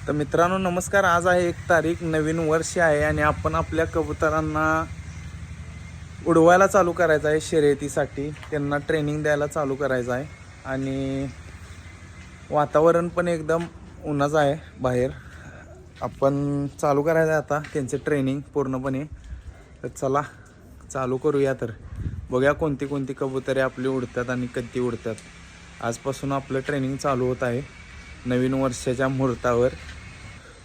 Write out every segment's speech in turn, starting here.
तर मित्रांनो नमस्कार. आज आहे 1 तारीख, नवीन वर्ष आहे आणि आपण आपल्या कबुतरांना उडवायला चालू करायचं आहे. शर्यतीसाठी त्यांना ट्रेनिंग द्यायला चालू करायचं आहे आणि वातावरण पण एकदम उन्हाचं आहे बाहेर. आपण चालू करायचं आहे आता त्यांचे ट्रेनिंग पूर्णपणे. तर चला चालू करूया. तर बघूया कोणती कोणती कबुतरे आपली उडतात आणि कधी उडतात. आजपासून आपलं ट्रेनिंग चालू होत आहे नवीन वर्षाच्या मुहूर्तावर.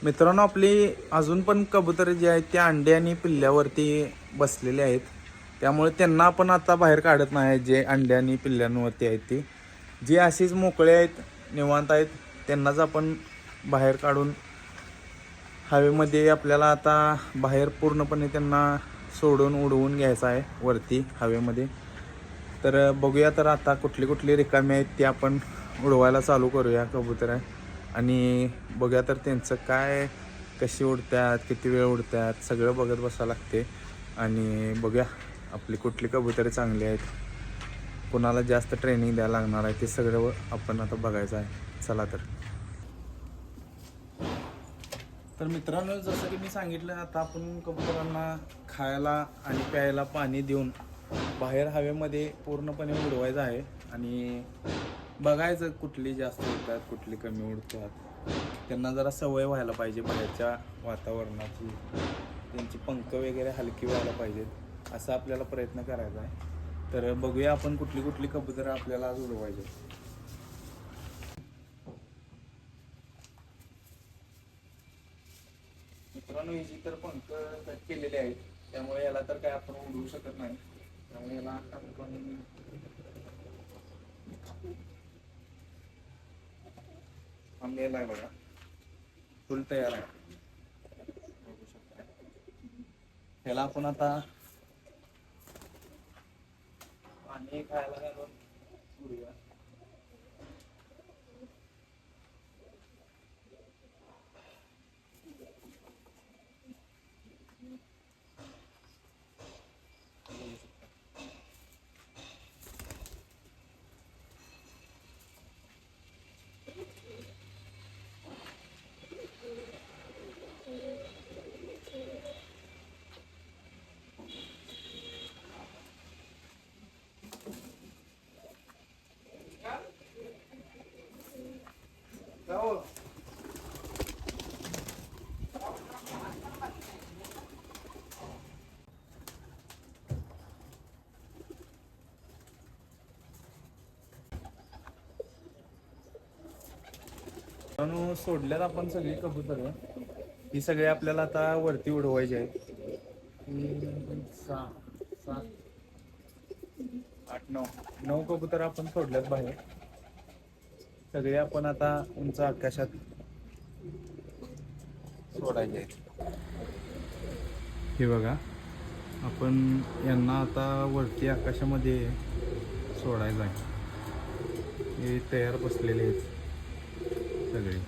मित्रांनो आपली अजून पण कबुतरे जी आहेत ते अंडे आणि पिल्ल्यावरती बसलेले आहेत, त्यामुळे त्यांना आपण आता बाहेर काढत नाही. जे अंडे आणि पिल्ल्यांवरती आहेत ती जे अशीच मोकळे आहेत, निवांत आहेत, त्यांनाच आपण बाहेर काढून हवेमध्ये आपल्याला आता बाहेर पूर्णपणे त्यांना सोडून उडवून घ्यायचं आहे वरती हवेमध्ये. तर बघूया तर आता कुठली कुठली रिकामी आहेत ती आपण उडवायला चालू करूया कबुतर आणि बघूया तर त्यांचं काय, कशी उडतात, किती वेळ उडतात, सगळं बघत बसावं लागते. आणि बघूया आपली कुठली कबुतरे चांगली आहेत, कोणाला जास्त ट्रेनिंग द्यायला लागणार आहे ते सगळं आपण आता बघायचं आहे. चला तर मित्रांनो जसं की मी सांगितलं, आता आपण कबुतरांना खायला आणि प्यायला पाणी देऊन बाहेर हवेमध्ये पूर्णपणे उडवायचं आहे आणि बघायचं कुठली जास्त उडतात, कुठली कमी उडतात. त्यांना जरा सवय व्हायला पाहिजे बाहेरच्या वातावरणाची, त्यांची पंख वगैरे हलकी व्हायला पाहिजेत, असा आपल्याला प्रयत्न करायचा आहे. तर बघूया आपण कुठली कुठली कबुतरं आपल्याला आज उडवायची. मित्रांनो हिची तर पंख कट केलेले आहेत, त्यामुळे याला तर काय आपण उडवू शकत नाही. त्यामुळे याला आपण आंबेला आहे बघा, फुल तयार आहे. बघू शकता ह्याला आपण आता पाणी खायला घालून उडूया. म्हणून सोडल्यात आपण सगळी कबूतर, ही सगळी आपल्याला आता वरती उडवायची आहेत. 3, 6, 7, 8, 9 कबूतर आपण सोडल्यात बाहेर. सगळे आपण आता उंच आकाशात सोडायचे आहेत. हे बघा, आपण यांना आता वरती आकाशामध्ये सोडायचं आहे. हे तयार बसलेले आहेत सगळे.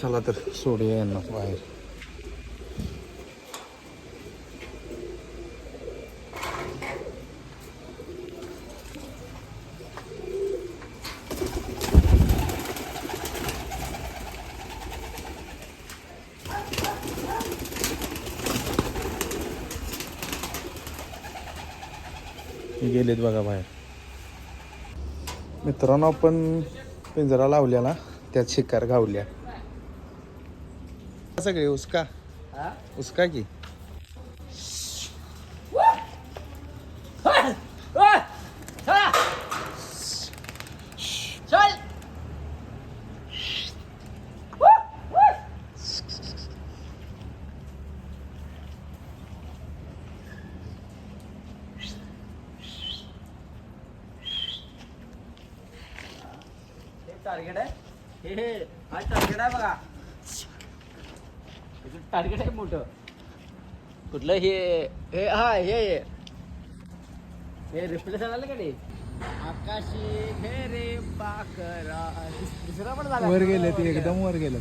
चला तर सोडूया यांना बाहेर. गेलेत बघा बाहेर. मित्रांनो आपण पिंजरा लावलेला, त्यात शिकार गावल्या सगळे. उसका उसका की टार्गेट आहे हे हा टार्गेट आहे बघा. टार्गेट आहे मोठं कुठलं हे हे हा हे रिप्लेस आलं का ते आकाशी घेरे पाकरा. दुसरा पण झाला वर गेले ते, एकदम वर गेले.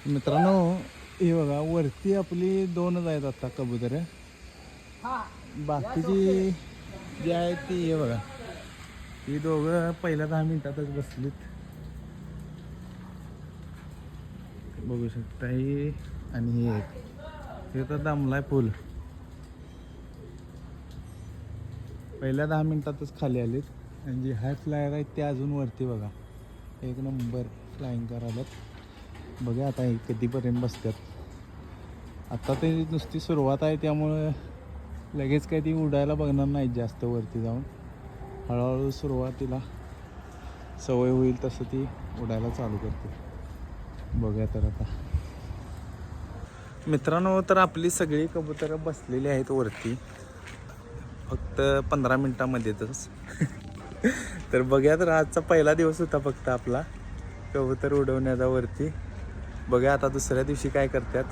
मित्रांनो हे बघा वरती आपली 2च आहेत आता कबूतर. हा बाकीची जी आहेत ती हे बघा, ही दोघं पहिल्या 10 मिनिटातच बसलीत. बघू शकता ही आणि हे एक, हे तर दमलाय फुल. पहिल्या 10 मिनिटातच खाली आलेत. आणि जे हाय फ्लायर आहेत ते अजून वरती बघा, एक नंबर फ्लाइंग करायलात. बघा आता हे कधीपर्यंत बसतात. आता ते नुसती सुरुवात आहे त्यामुळं लगेच काही ती उडायला बघणार नाहीत जास्त वरती जाऊन. हळूहळू सुरुवातीला सवय होईल तसं ती उडायला चालू करते. बघूया तर आता मित्रांनो, तर आपली सगळी कबुतरं बसलेली आहेत वरती फक्त 15 मिनटामध्येच. तर बघूया तर आजचा पहिला दिवस होता फक्त आपला कबूतर उडवण्याचा वरती. बघूया आता दुसऱ्या दिवशी काय करतात.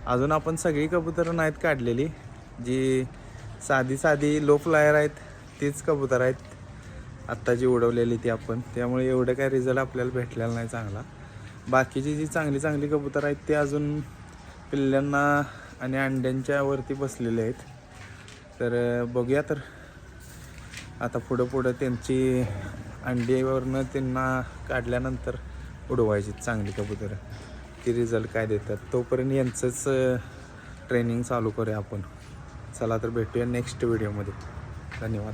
अजून आपण सगळी कबूतरं नाहीत काढलेली, जी साधी लो फ्लायर आहेत तीच कबूतर आहेत आत्ता जी उडवलेली ती आपण. त्यामुळे एवढं काय रिझल्ट आपल्याला भेटलेला नाही चांगला. बाकीची जी चांगली कबूतर आहेत ते अजून पिल्ल्यांना आणि अंड्यांच्या वरती बसलेले आहेत. तर बघूया तर आता पुढं त्यांची अंडीवरनं त्यांना काढल्यानंतर उडवायची चांगली कबूतरं, की रिझल्ट काय देतात. तोपर्यंत यांचंच ट्रेनिंग चालू करूया आपण. चला तर भेटूया नेक्स्ट व्हिडिओमध्ये. धन्यवाद.